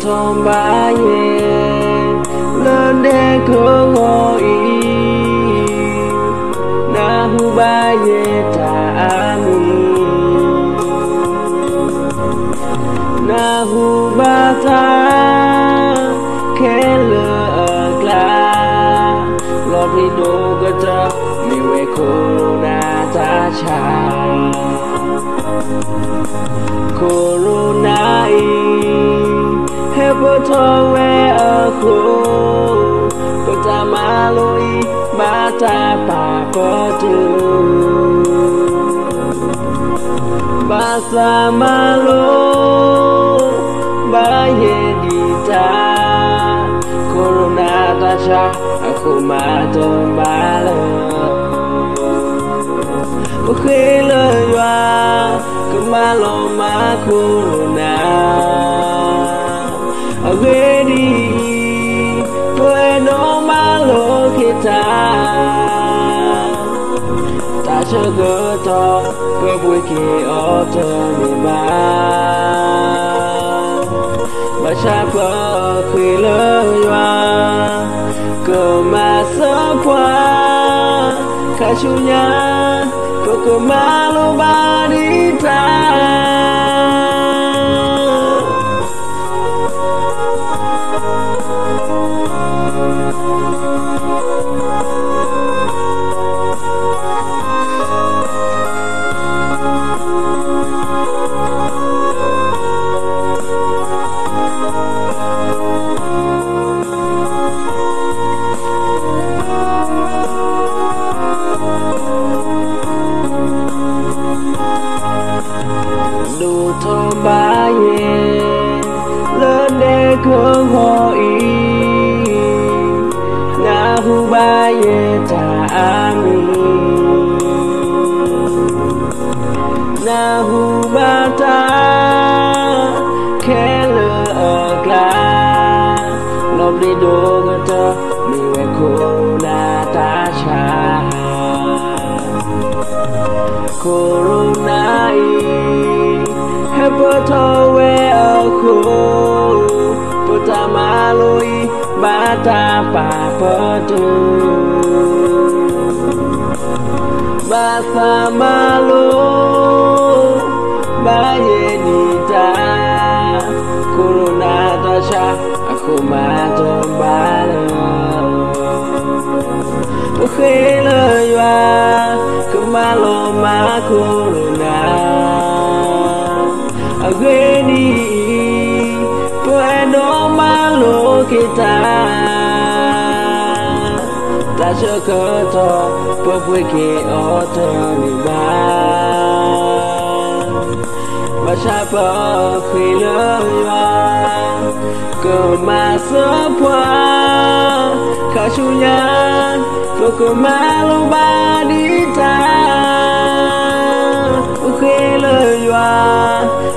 thong ba ye lên để cơ hội na hu ba ye ta mi na hu ba ta ke lơ gla lo ri do gata mi we corona ta cha corona hebo towe aku pertama loi bata papotu basa malo baye dita corona tasha aku mato malo ukhelo ywa kemalo ma corona agedi bueno malo kita ta sugar to ke bui ki oto ni ba cha pa khilo ywa ke ma so kwa kashunya ke malo badita đủ thơm ba ye lên để cơ hội na hu ba ye ta mi na hu ba ta ke lơ gla lo đi do gata mi we corona ta cha corona hebo towe aku pertama loi bata papotu basa malo baye nita corona tasha aku mato balo ukhelo ywa kemalo ma corona ageni bueno malo kita ta sugar to popwe ki oto ni ba cha pa khilo ywa ke ma so pwa kashunya ke malo badita khilo ywa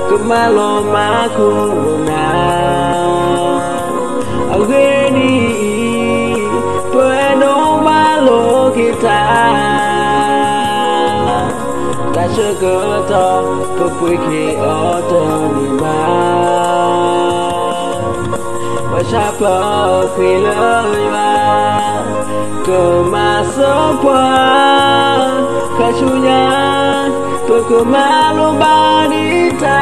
kemalo ma corona ageni bueno malo kita ta sugar to popwe ki oto ni ba cha pa khilo ywa ke ma so pwa kashunya ke malo badita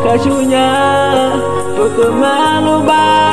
kashunya ke malo badita